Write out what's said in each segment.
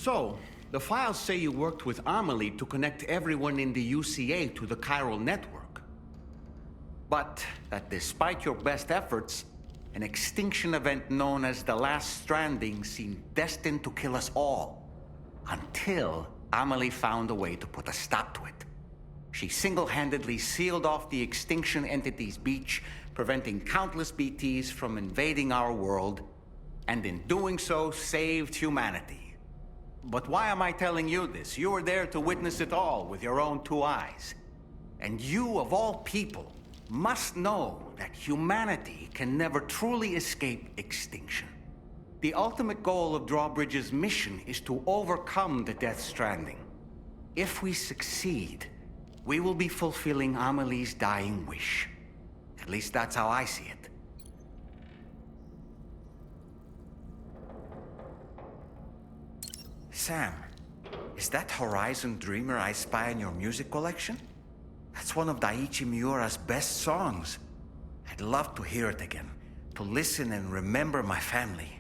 So, the files say you worked with Amelie to connect everyone in the UCA to the chiral network. But that despite your best efforts, an extinction event known as the Last Stranding seemed destined to kill us all. Until Amelie found a way to put a stop to it. She single-handedly sealed off the extinction entity's beach, preventing countless BTs from invading our world, and in doing so, saved humanity. But why am I telling you this? You were there to witness it all with your own two eyes. And you, of all people, must know that humanity can never truly escape extinction. The ultimate goal of Drawbridge's mission is to overcome the Death Stranding. If we succeed, we will be fulfilling Amelie's dying wish. At least that's how I see it. Sam, is that Horizon Dreamer I spy in your music collection? That's one of Daiichi Miura's best songs. I'd love to hear it again, to listen and remember my family.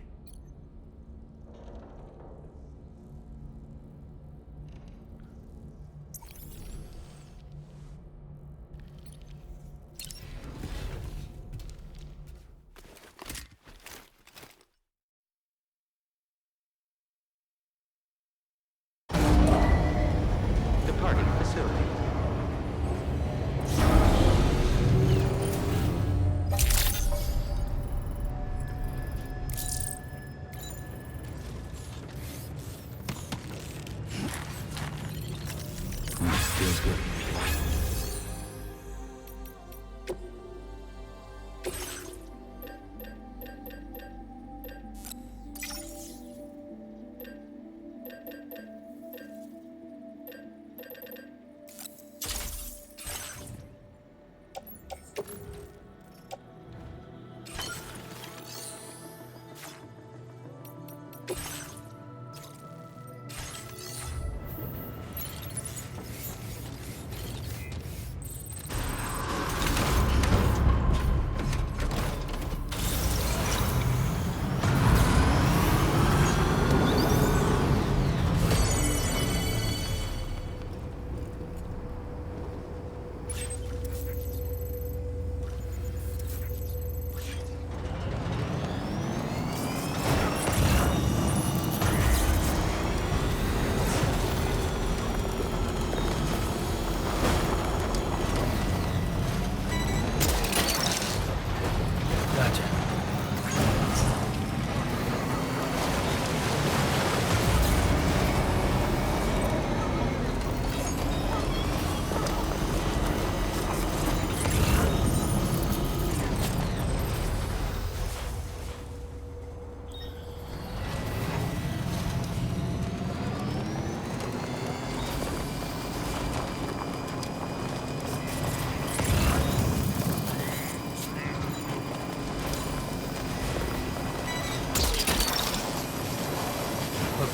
Departing facility. Feels good.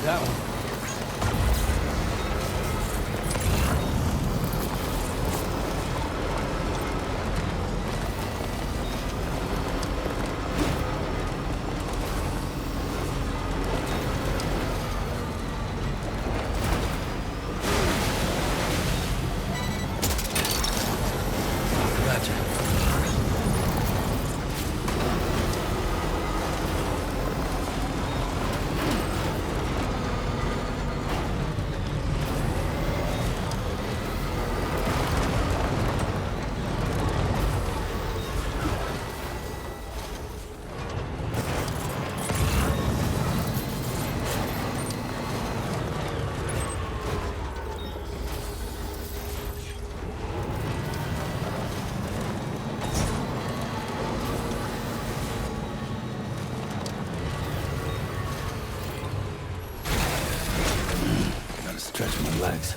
That one. Stretch my legs.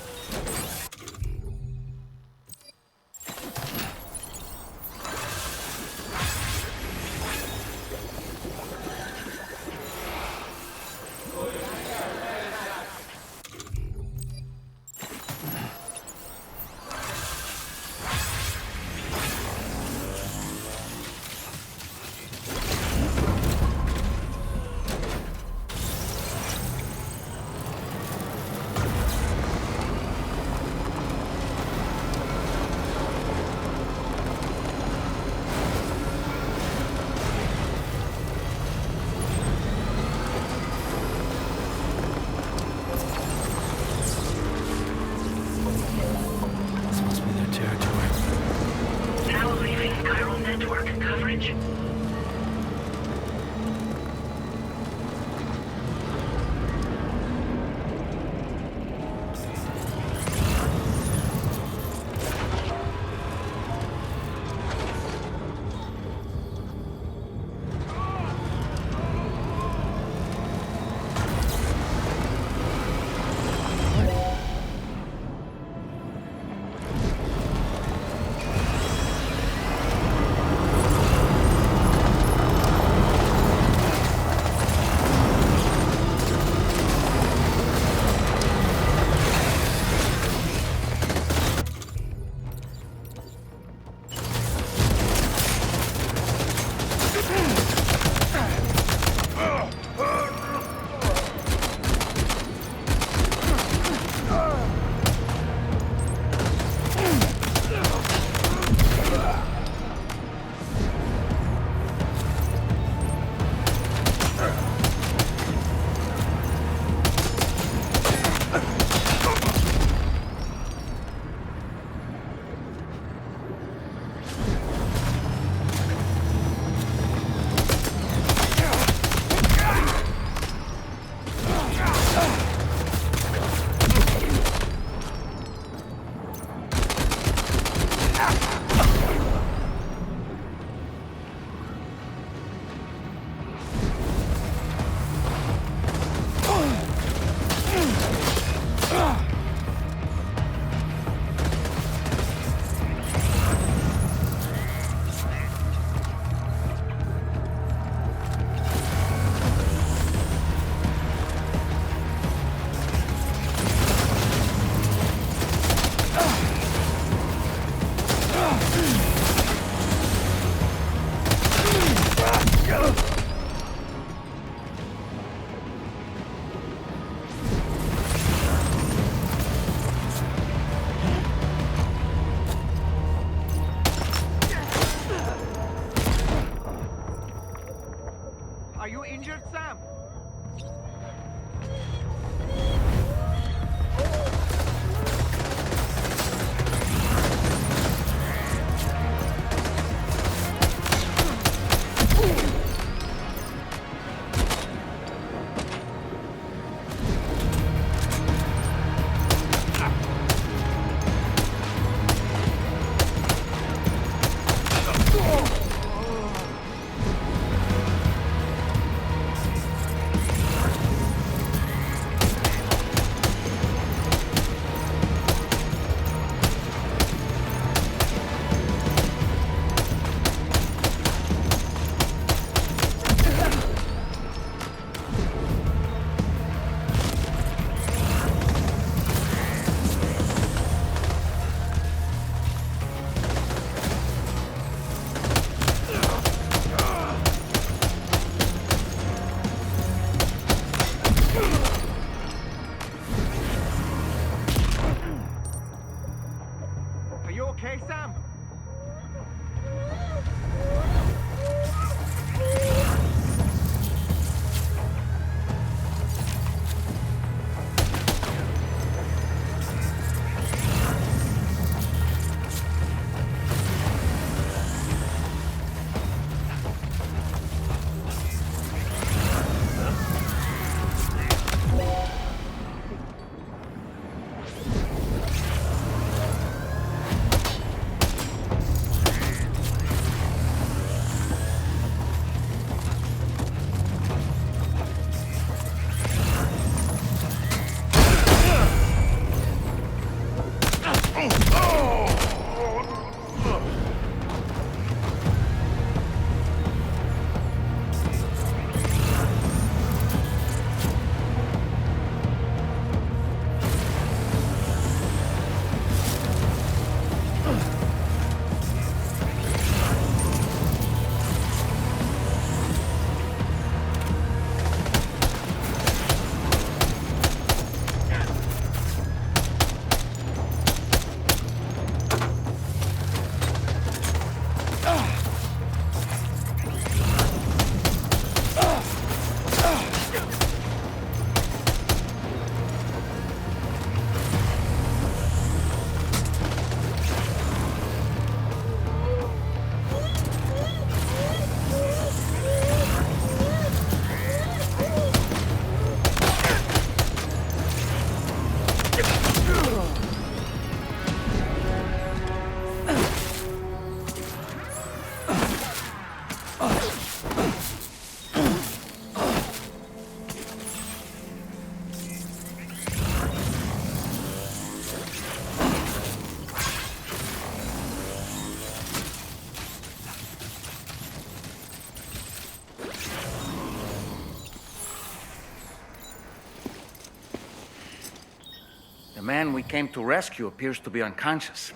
The man we came to rescue appears to be unconscious.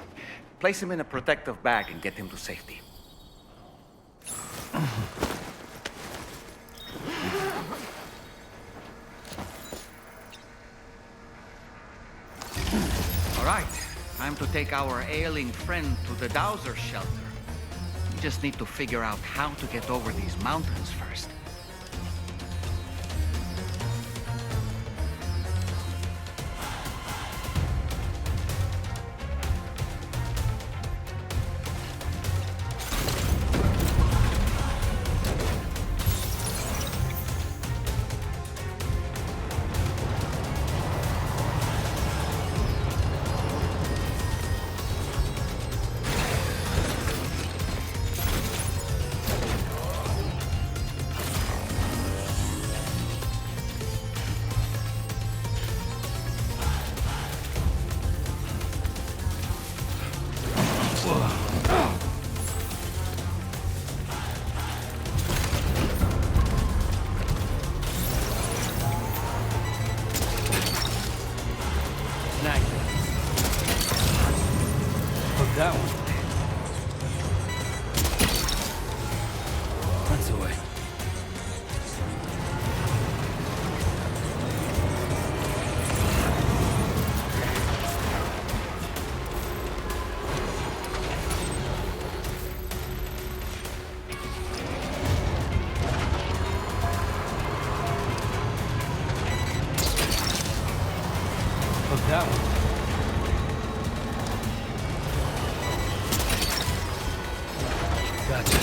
Place him in a protective bag and get him to safety. All right, time to take our ailing friend to the Dowser shelter. We just need to figure out how to get over these mountains first. That one. That's the way. Hook that one. Gotcha.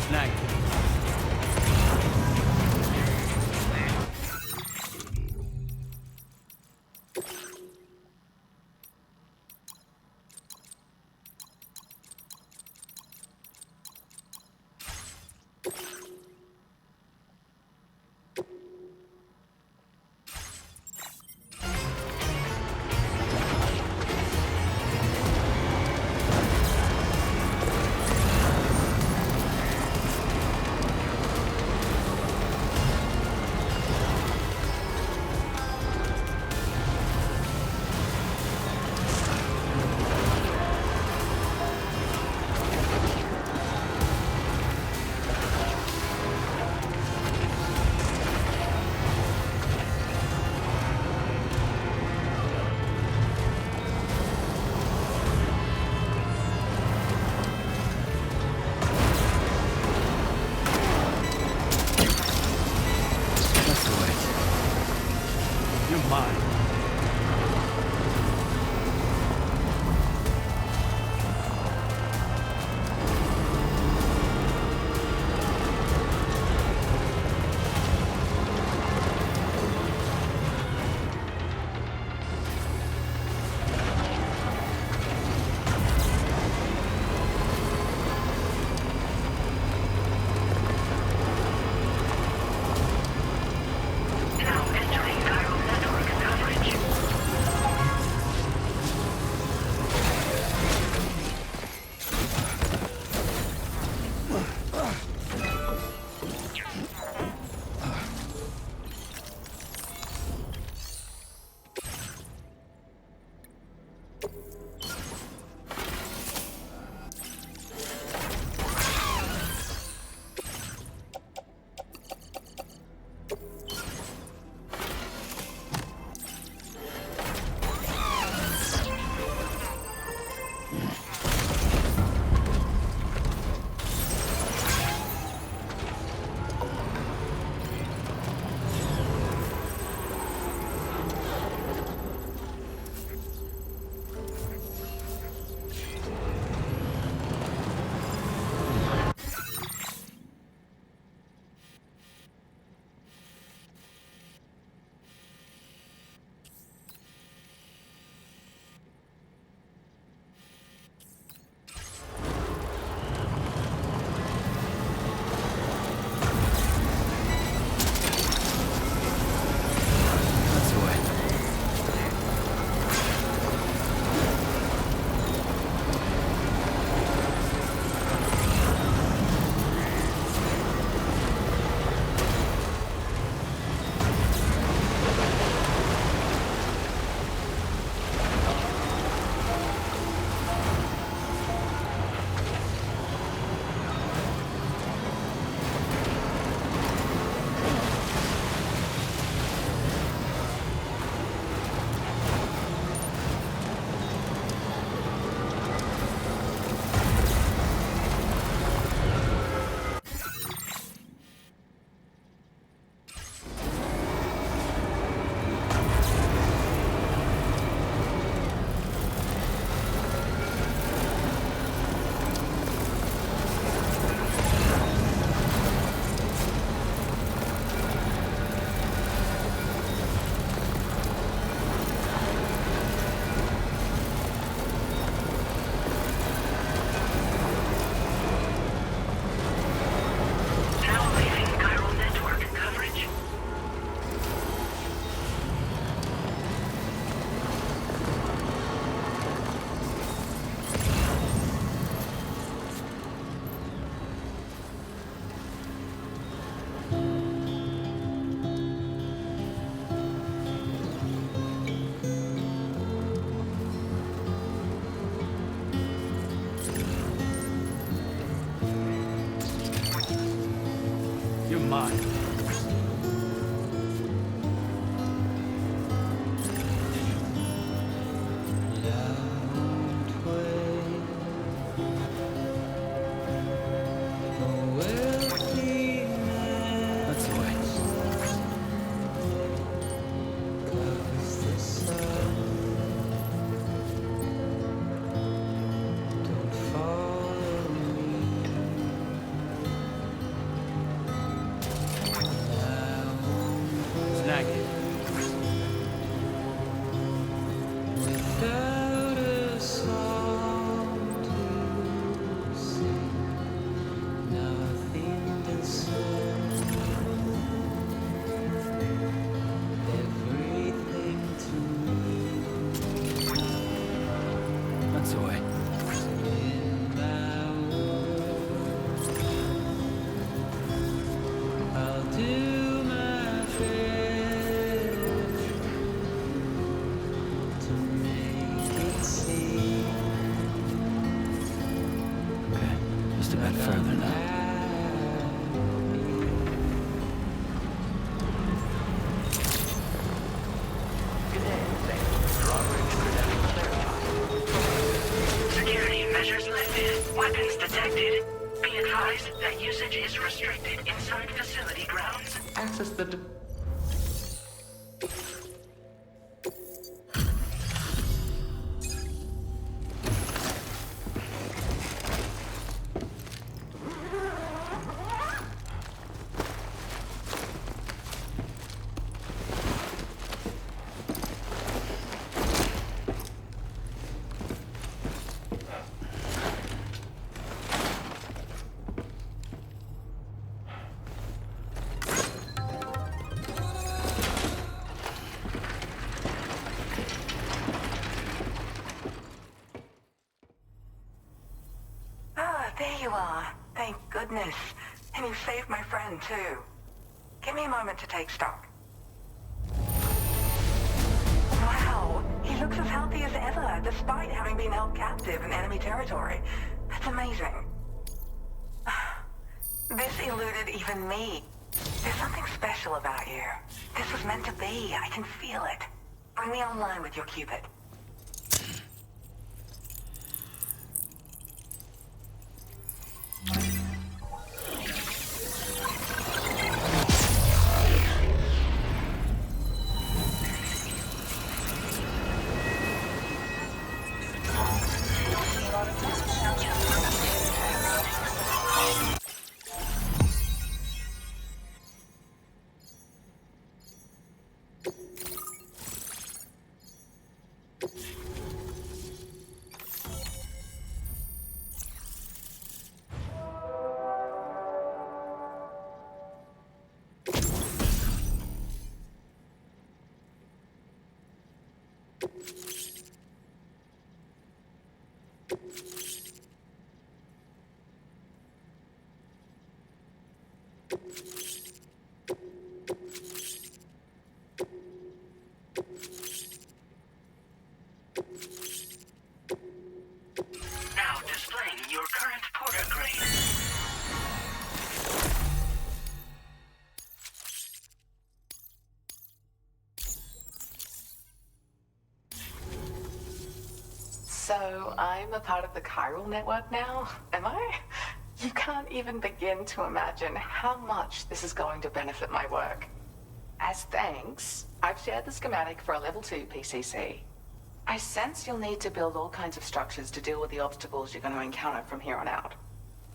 Snagged. mine. That's the way. Snag it. That's the way. Okay, just a bit further now. Security measures lifted. Weapons detected. Be advised that usage is restricted inside facility grounds. Access the... There you are. Thank goodness. And you saved my friend, too. Give me a moment to take stock. Wow, he looks as healthy as ever, despite having been held captive in enemy territory. That's amazing. This eluded even me. There's something special about you. This was meant to be. I can feel it. Bring me online with your Cupid. Now displaying your current porter grade. So I'm a part of the chiral network now, am I? You can't even begin to imagine how much this is going to benefit my work. As thanks, I've shared the schematic for a level 2 PCC. I sense you'll need to build all kinds of structures to deal with the obstacles you're going to encounter from here on out.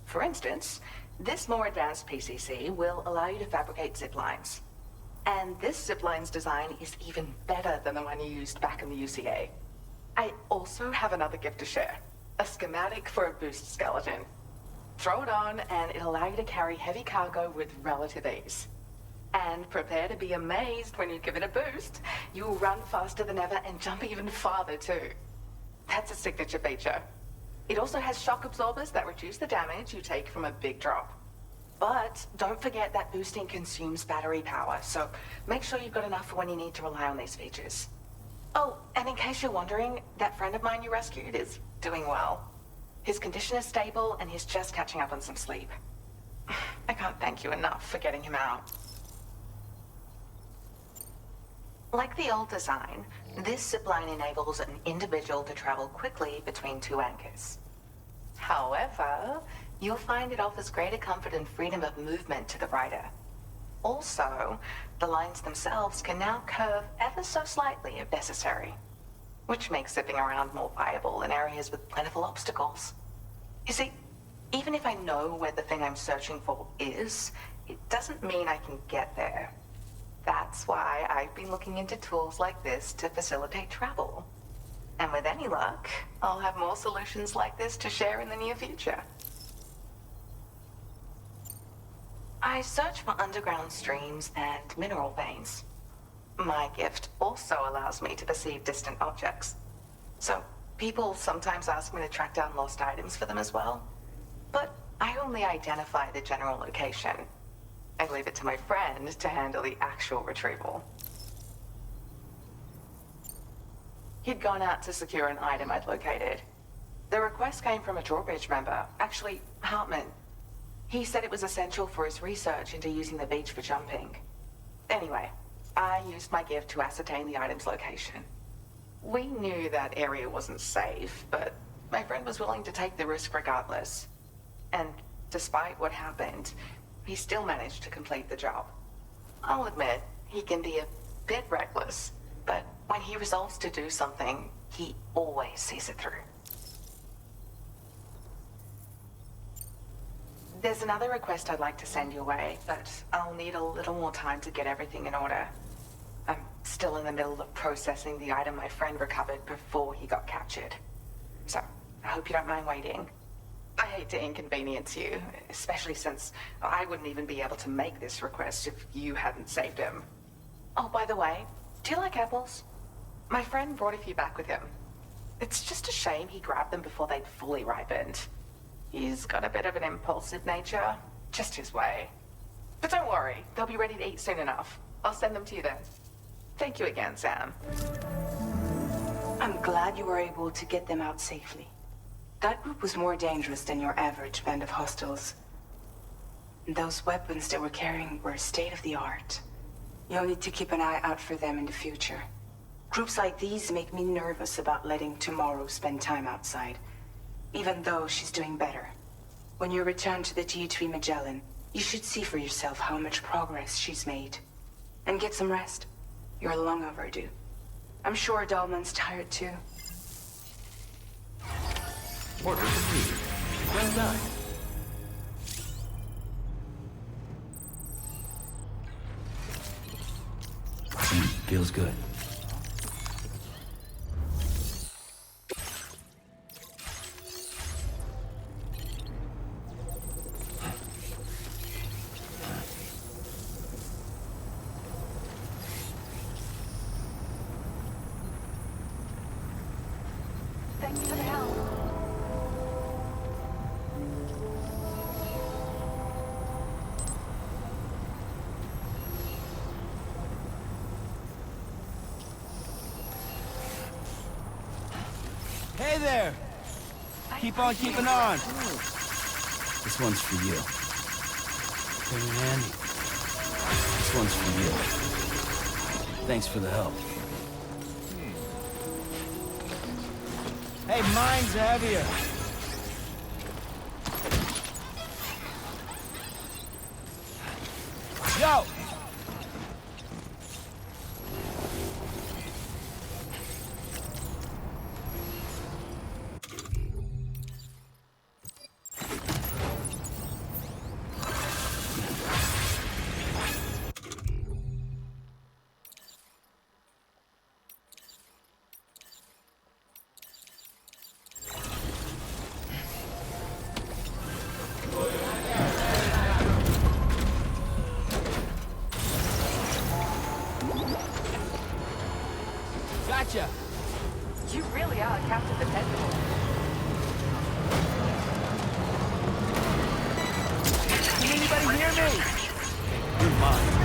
For instance, this more advanced PCC will allow you to fabricate zip lines. And this zip line's design is even better than the one you used back in the UCA. I also have another gift to share, a schematic for a boost skeleton. Throw it on and it'll allow you to carry heavy cargo with relative ease. And prepare to be amazed when you give it a boost. You'll run faster than ever and jump even farther too. That's a signature feature. It also has shock absorbers that reduce the damage you take from a big drop. But don't forget that boosting consumes battery power, so make sure you've got enough for when you need to rely on these features. Oh, and in case you're wondering, that friend of mine you rescued is doing well. His condition is stable and he's just catching up on some sleep. I can't thank you enough for getting him out. Like the old design, this zipline enables an individual to travel quickly between two anchors. However, you'll find it offers greater comfort and freedom of movement to the rider. Also, the lines themselves can now curve ever so slightly if necessary, which makes zipping around more viable in areas with plentiful obstacles. You see, even if I know where the thing I'm searching for is, it doesn't mean I can get there. That's why I've been looking into tools like this to facilitate travel. And with any luck, I'll have more solutions like this to share in the near future. I search for underground streams and mineral veins. My gift also allows me to perceive distant objects. So people sometimes ask me to track down lost items for them as well. But I only identify the general location. I leave it to my friend to handle the actual retrieval. He'd gone out to secure an item I'd located. The request came from a drawbridge member, actually Hartman. He said it was essential for his research into using the beach for jumping. Anyway, I used my gift to ascertain the item's location. We knew that area wasn't safe, but my friend was willing to take the risk regardless. And despite what happened, he still managed to complete the job. I'll admit, he can be a bit reckless, but when he resolves to do something, he always sees it through. There's another request I'd like to send your way, but I'll need a little more time to get everything in order. I'm still in the middle of processing the item my friend recovered before he got captured. So, I hope you don't mind waiting. I hate to inconvenience you, especially since I wouldn't even be able to make this request if you hadn't saved him. Oh, by the way, do you like apples? My friend brought a few back with him. It's just a shame he grabbed them before they'd fully ripened. He's got a bit of an impulsive nature, just his way. But don't worry, they'll be ready to eat soon enough. I'll send them to you then. Thank you again, Sam. I'm glad you were able to get them out safely. That group was more dangerous than your average band of hostiles. Those weapons they were carrying were state-of-the-art. You'll need to keep an eye out for them in the future. Groups like these make me nervous about letting Tomorrow spend time outside, even though she's doing better. When you return to the G3 Magellan, you should see for yourself how much progress she's made. And get some rest. You're long overdue. I'm sure Dahlman's tired too. Order completed. Well done. Feels good. Thank you for the help. Hey there! Keep on keeping on! This one's for you. Very handy. This one's for you. Thanks for the help. Hey, mine's heavier! Yo! Gotcha! You really are Captain Dependable. Can anybody hear me? You're mine.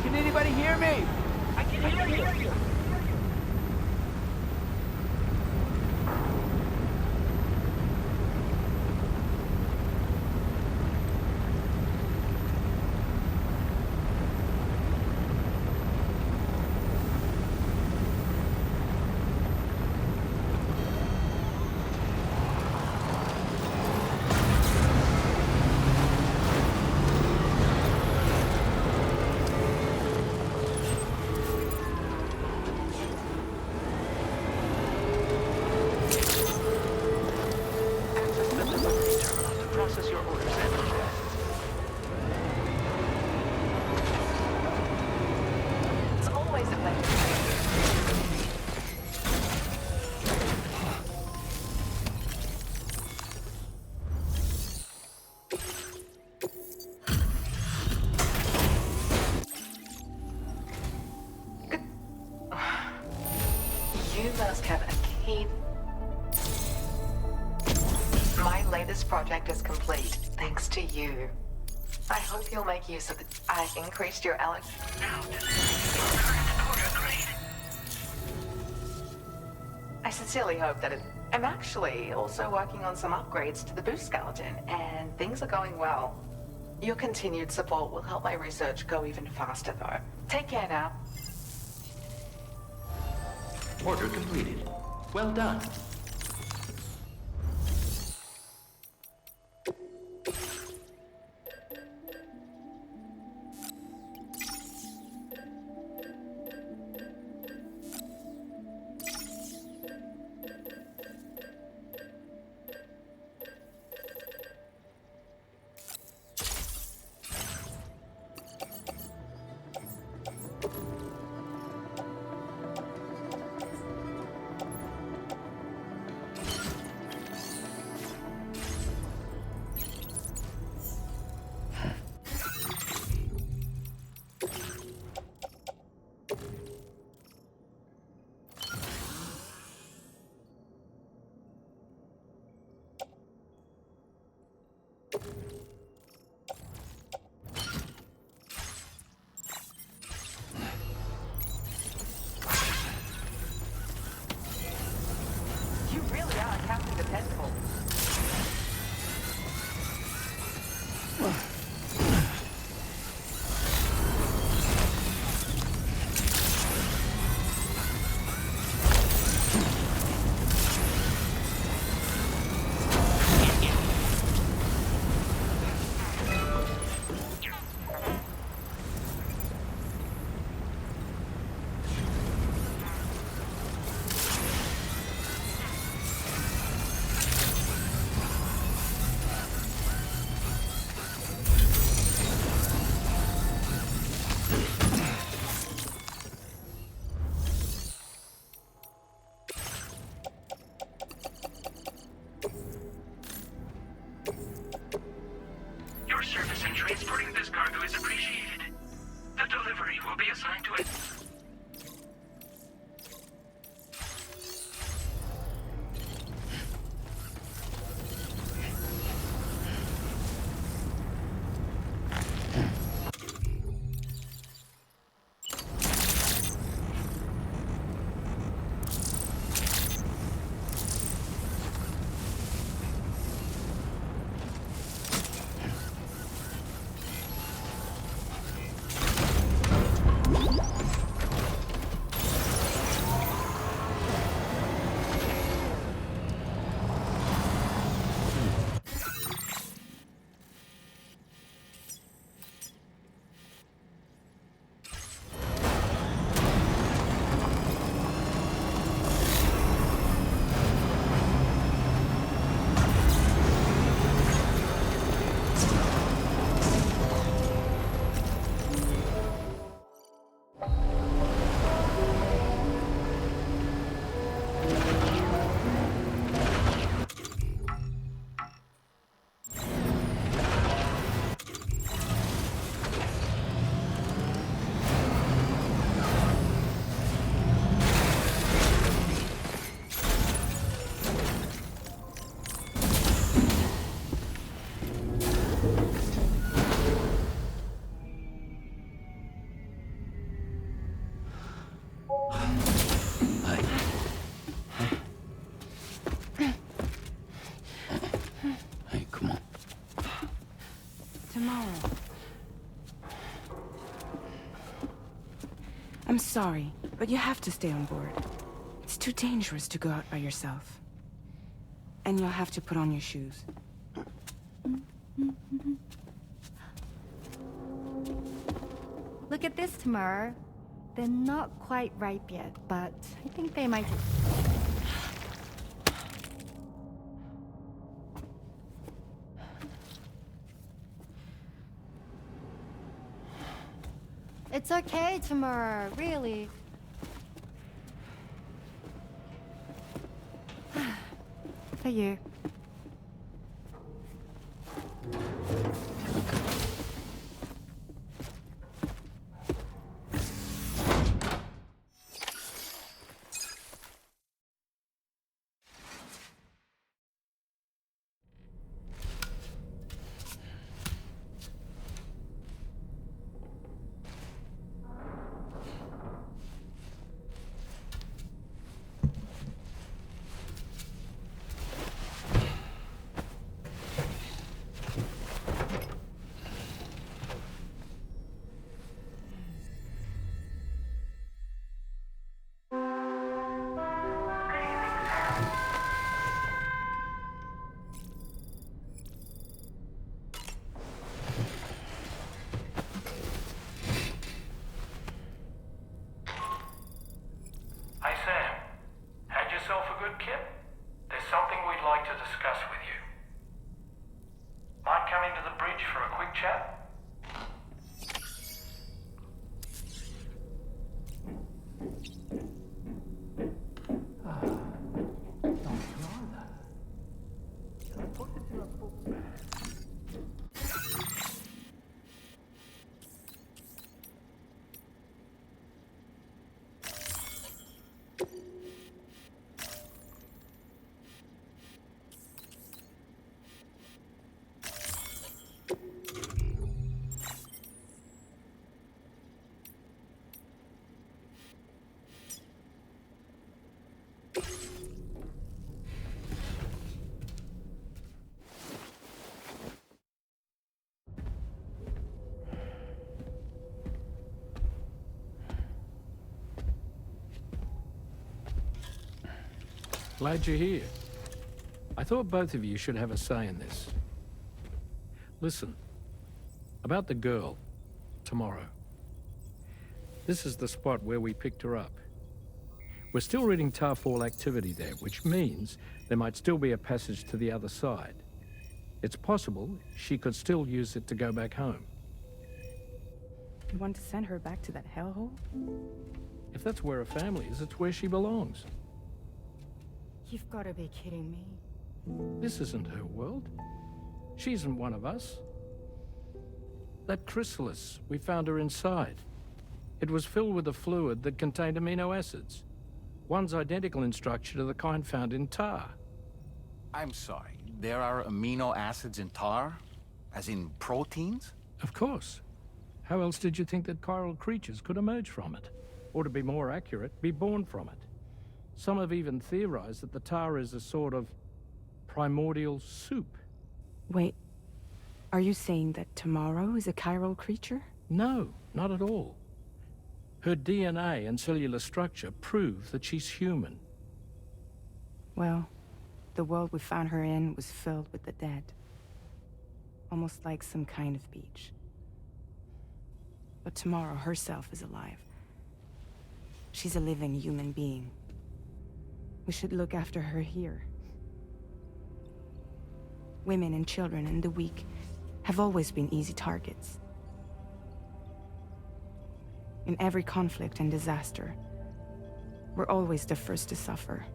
Can anybody hear me? I can hear you. Process your orders and requests. It's always a pleasure. You must have a keen. My latest project is complete, thanks to you. I hope you'll make use of it. I've increased your Alex. I sincerely hope that I'm actually also working on some upgrades to the boost skeleton, and things are going well. Your continued support will help my research go even faster, though. Take care now. Order completed. Well done. You really are Captain Dependable. Your service in transporting this cargo is appreciated. The delivery will be assigned to it. I'm sorry, but you have to stay on board. It's too dangerous to go out by yourself. And you'll have to put on your shoes. Look at this, Tamara. They're not quite ripe yet, but I think they might... It's okay, Tamara, really. For you. Hey Sam, had yourself a good kip? There's something we'd like to discuss with you. Mind coming to the bridge for a quick chat? Glad you're here. I thought both of you should have a say in this. Listen, about the girl, tomorrow. This is the spot where we picked her up. We're still reading Tarfall activity there, which means there might still be a passage to the other side. It's possible she could still use it to go back home. You want to send her back to that hellhole? If that's where her family is, it's where she belongs. You've got to be kidding me. This isn't her world. She isn't one of us. That chrysalis, we found her inside. It was filled with a fluid that contained amino acids. One's identical in structure to the kind found in tar. I'm sorry, there are amino acids in tar? As in proteins? Of course. How else did you think that chiral creatures could emerge from it? Or to be more accurate, be born from it? Some have even theorized that the tar is a sort of primordial soup. Wait, are you saying that tomorrow is a chiral creature? No, not at all. Her DNA and cellular structure prove that she's human. Well, the world we found her in was filled with the dead. Almost like some kind of beach. But tomorrow herself is alive. She's a living human being. We should look after her here. Women and children and the weak have always been easy targets. In every conflict and disaster, we're always the first to suffer.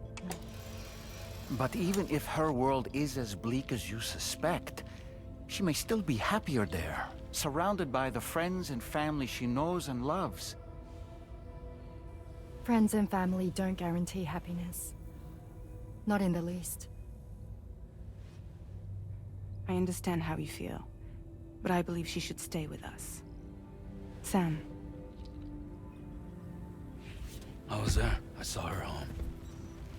But even if her world is as bleak as you suspect, she may still be happier there, surrounded by the friends and family she knows and loves. Friends and family don't guarantee happiness. Not in the least. I understand how you feel, but I believe she should stay with us. Sam. I was there. I saw her home.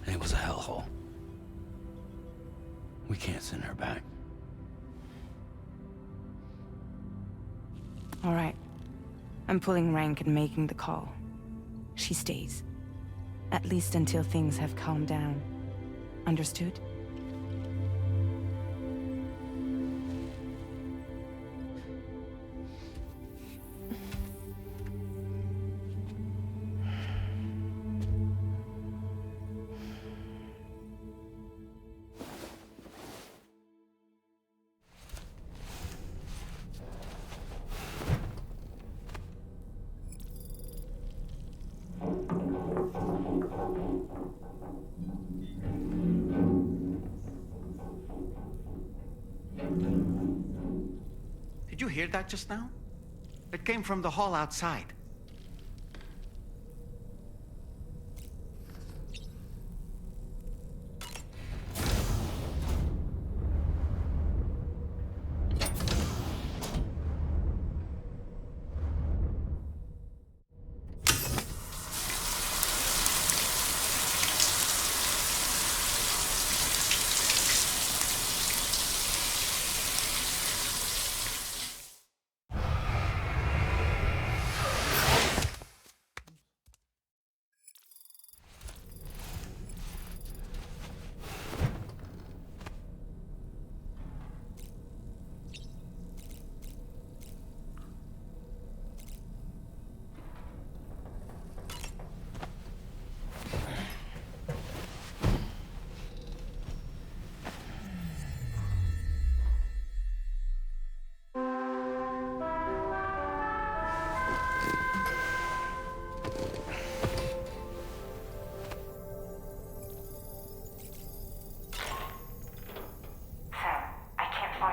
And it was a hellhole. We can't send her back. All right. I'm pulling rank and making the call. she stays. At least until things have calmed down. Understood? Did you hear that just now? It came from the hall outside.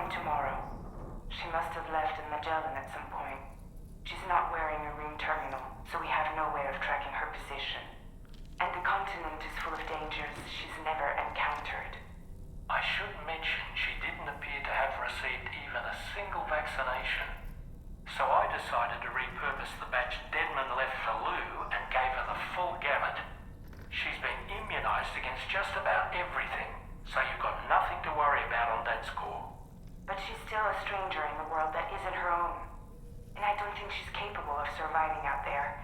Tomorrow. She must have left in Magellan at some point. She's not wearing a room terminal, so we have no way of tracking her position. And the continent is full of dangers she's never encountered. I should mention she didn't appear to have received even a single vaccination. So I decided to repurpose the batch Deadman left for Lou and gave her the full gamut. She's been immunized against just about everything, so you've got nothing to worry about on that score. But she's still a stranger in the world that isn't her own. And I don't think she's capable of surviving out there.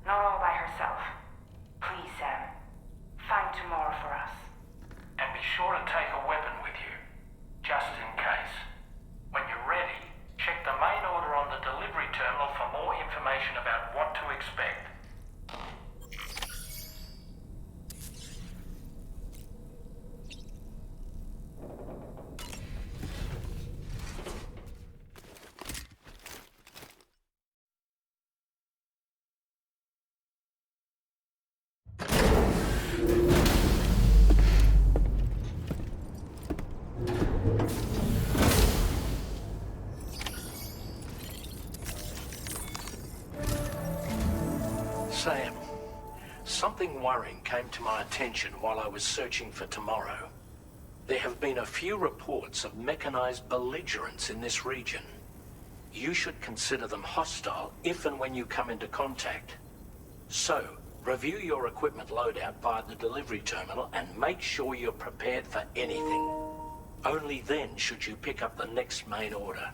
Not all by herself. Please, Sam. Find tomorrow for us. And be sure to take a weapon with you, just in case. When you're ready, check the main order on the delivery terminal for more information about what to expect. Sam, something worrying came to my attention while I was searching for tomorrow. There have been a few reports of mechanized belligerents in this region. You should consider them hostile if and when you come into contact. So, review your equipment loadout via the delivery terminal and make sure you're prepared for anything. Only then should you pick up the next main order.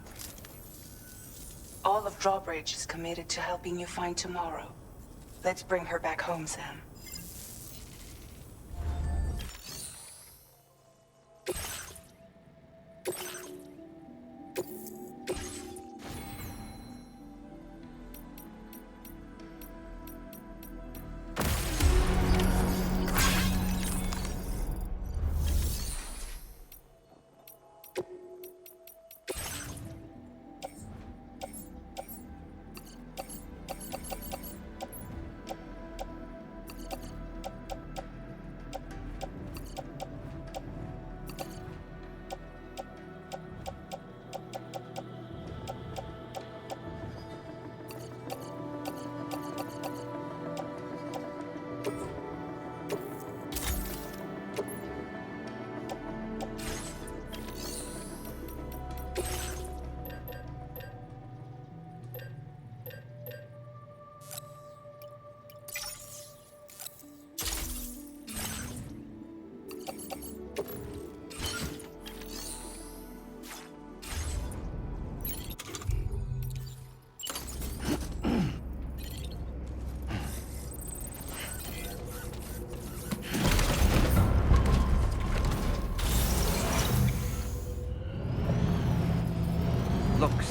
All of Drawbridge is committed to helping you find tomorrow. Let's bring her back home, Sam.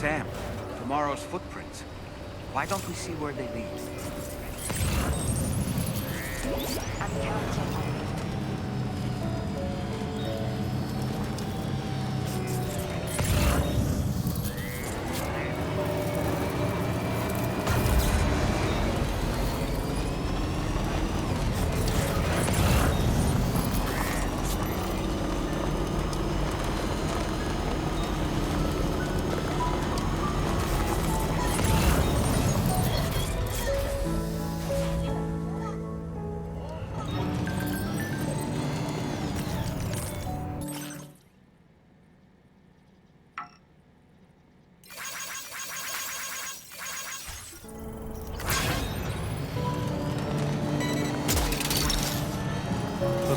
Sam, tomorrow's footprints. Why don't we see where they lead? I'm counting on you.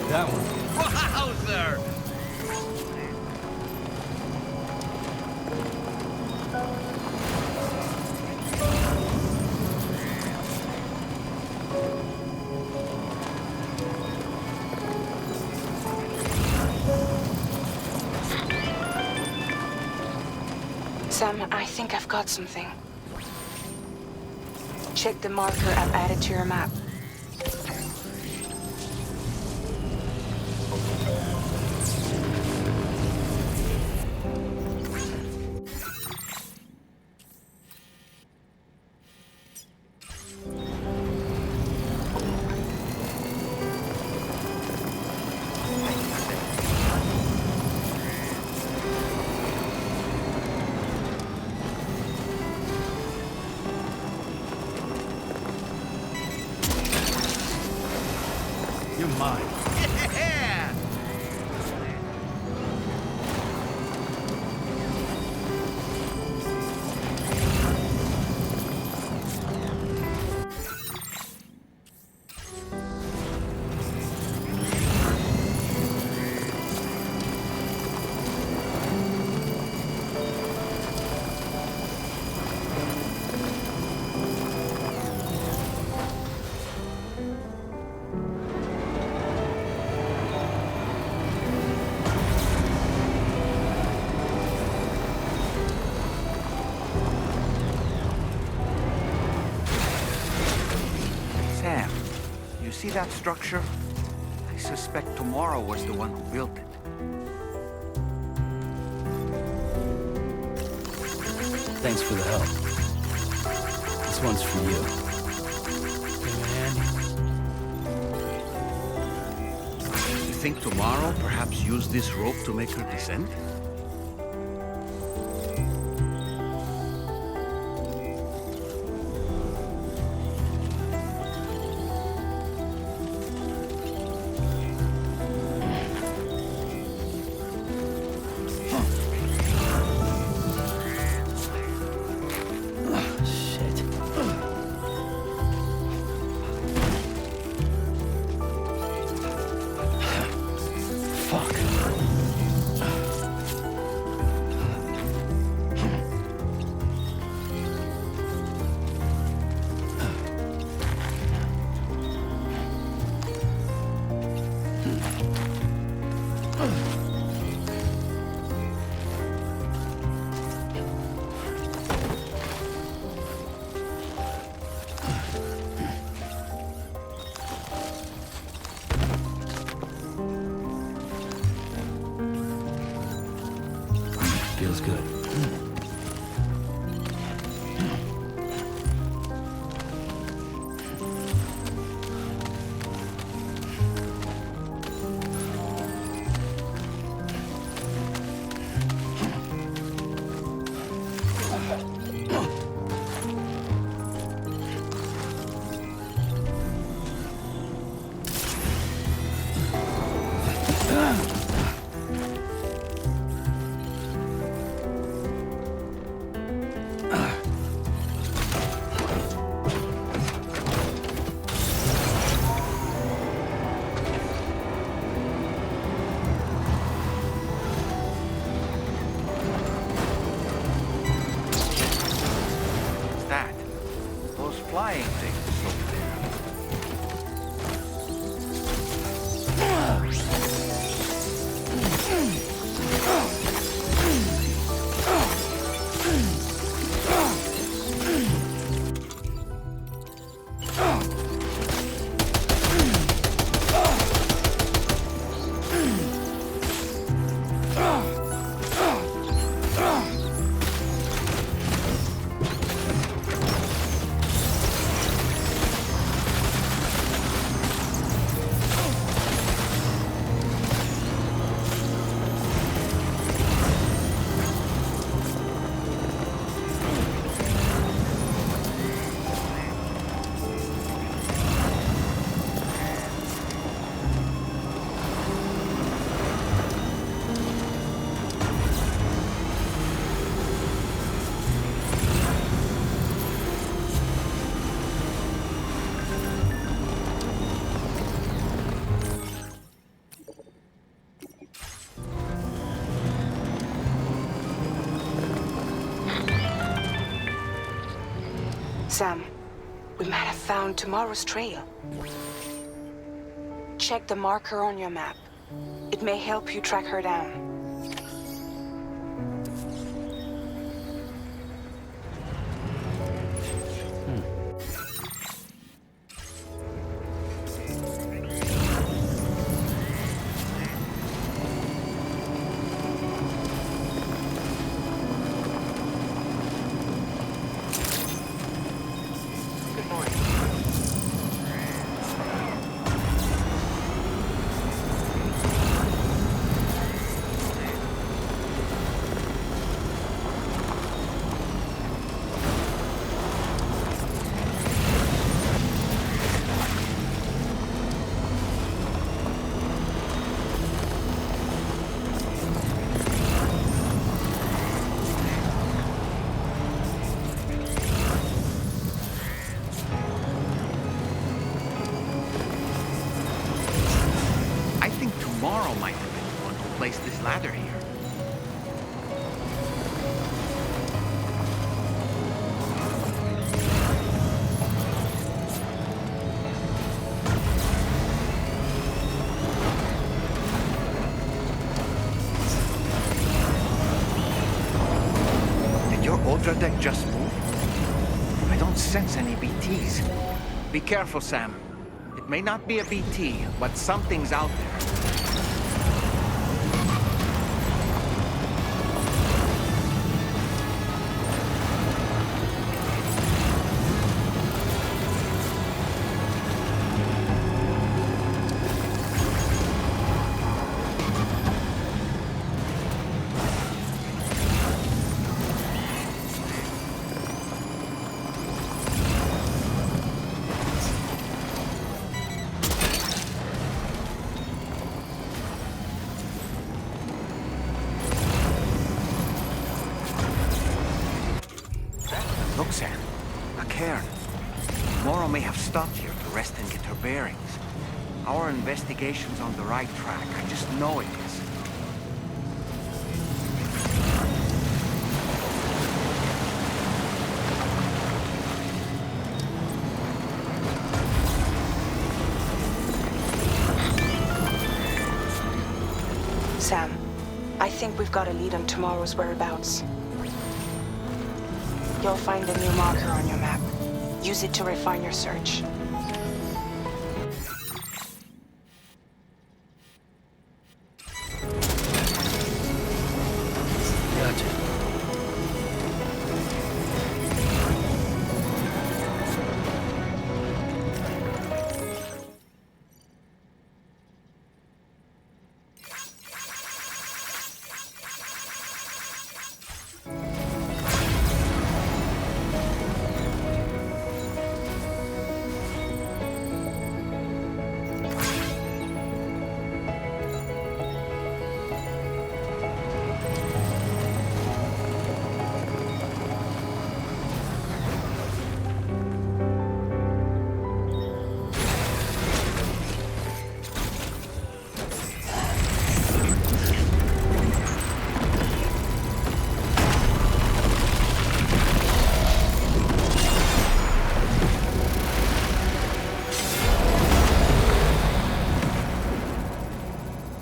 That one. Wowzer! Sam, I think I've got something. Check the marker I've added to your map. You're mine. Yeah! Sam, you see that structure? I suspect Tomorrow was the one who built it. Thanks for the help. This one's for you. You think Tomorrow perhaps used this rope to make her descend? Sam, we might have found tomorrow's trail. Check the marker on your map. It may help you track her down. Tomorrow might have been the one who placed this ladder here. Did your Ultra deck just move? I don't sense any BTs. Be careful, Sam. It may not be a BT, but something's out there. Look, Sam. A cairn. Moro may have stopped here to rest and get her bearings. Our investigation's on the right track. I just know it is. Sam, I think we've got a lead on tomorrow's whereabouts. You'll find a new marker on your map. Use it to refine your search. Gotcha.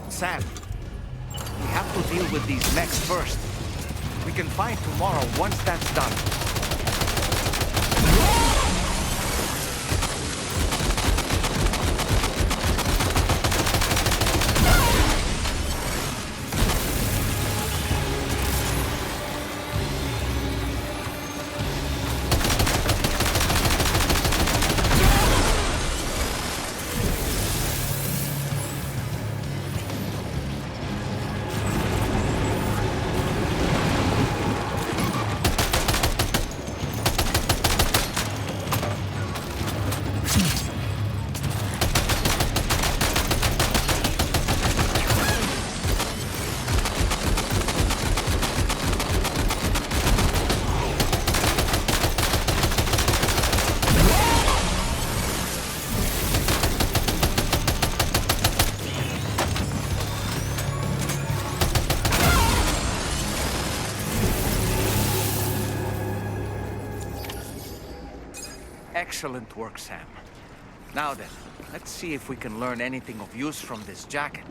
Sam, we have to deal with these mechs first. We can find tomorrow once that's done. Excellent work, Sam. Now then, let's see if we can learn anything of use from this jacket.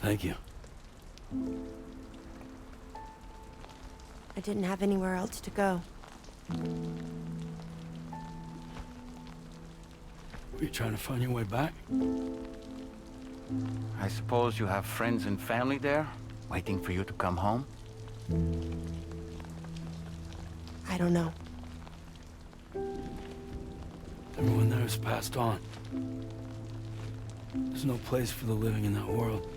Thank you. I didn't have anywhere else to go. Were you trying to find your way back? I suppose you have friends and family there, waiting for you to come home? I don't know. Everyone there has passed on. There's no place for the living in that world.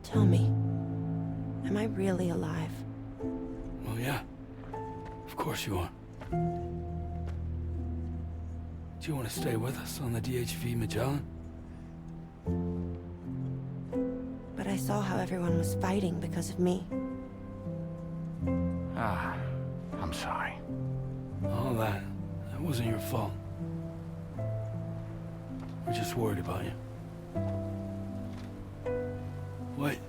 Tell me, am I really alive? Well, yeah. Of course you are. Do you want to stay with us on the DHV Magellan? But I saw how everyone was fighting because of me. Ah, I'm sorry. All that wasn't your fault. We're just worried about you. Wait.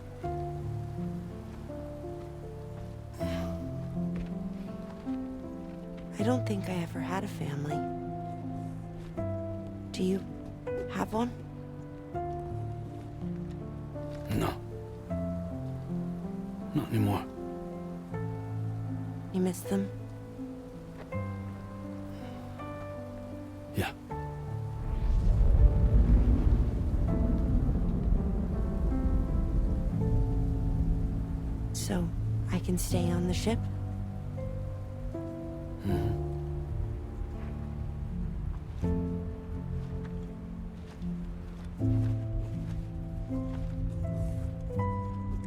I don't think I ever had a family. Do you have one? No. Not anymore. You miss them? Yeah. So, I can stay on the ship?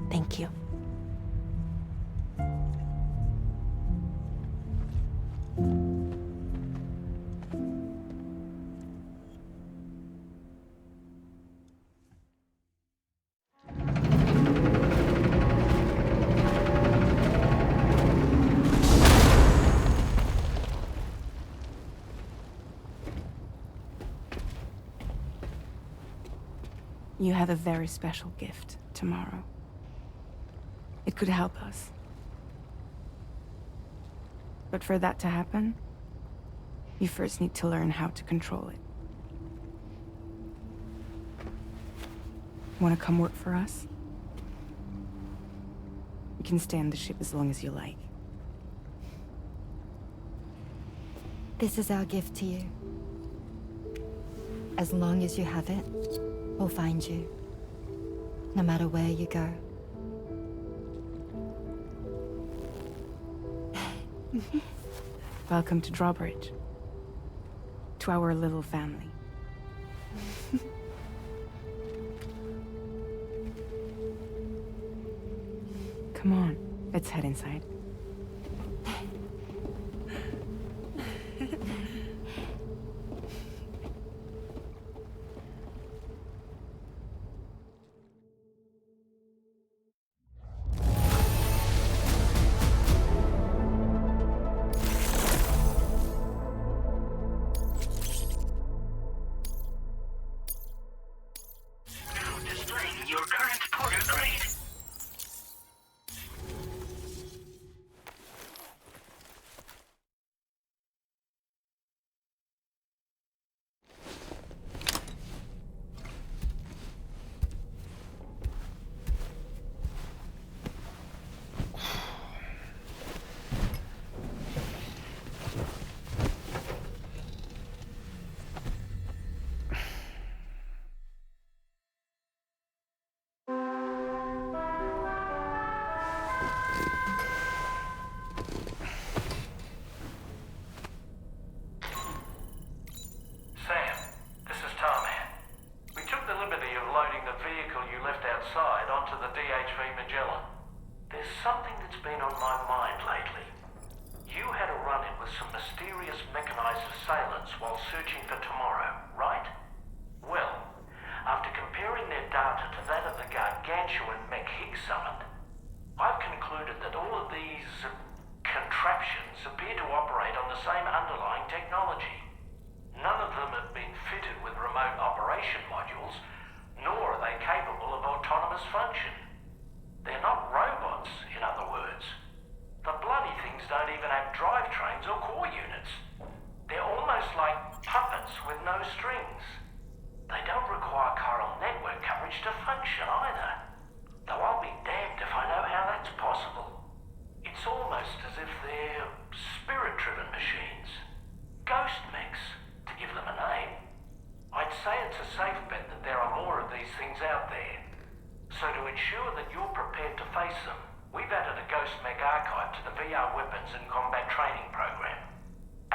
Thank you. You have a very special gift tomorrow. It could help us. But for that to happen, you first need to learn how to control it. Want to come work for us? You can stay on the ship as long as you like. This is our gift to you. As long as you have it, we'll find you. No matter where you go. Welcome to Drawbridge. To our little family. Come on, let's head inside. Now displaying your current porter grade. Sam, this is Tarman. We took the liberty of loading the vehicle you left outside onto the DHV Magellan. There's something that's been on my mind lately. You had a run-in with some mysterious mechanized assailants while searching for tomorrow, right? Well, after comparing their data to that of the gargantuan mech Higgs summoned, I've concluded that all of these contraptions appear to operate on the same underlying technology. None of them have been fitted with remote operation modules, nor are they capable of autonomous function. They're not robots, in other words. The bloody things don't even have drivetrains or core units. They're almost like puppets with no strings. They don't require chiral network coverage to function either. Though I'll be damned if I know how that's possible. It's almost as if they're spirit-driven machines. Ghost mechs, to give them a name. I'd say it's a safe bet that there are more of these things out there. So to ensure that you're prepared to face them, we've added a Ghost Mech archive to the VR weapons and combat training program.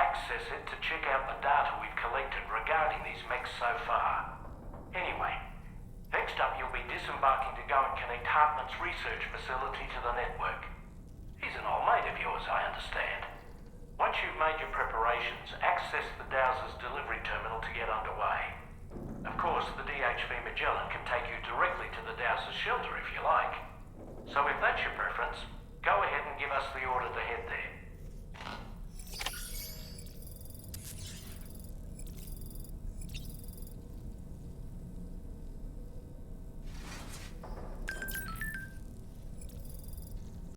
Access it to check out the data we've collected regarding these mechs so far. Anyway, next up you'll be disembarking to go and connect Hartman's research facility to the network. He's an old mate of yours, I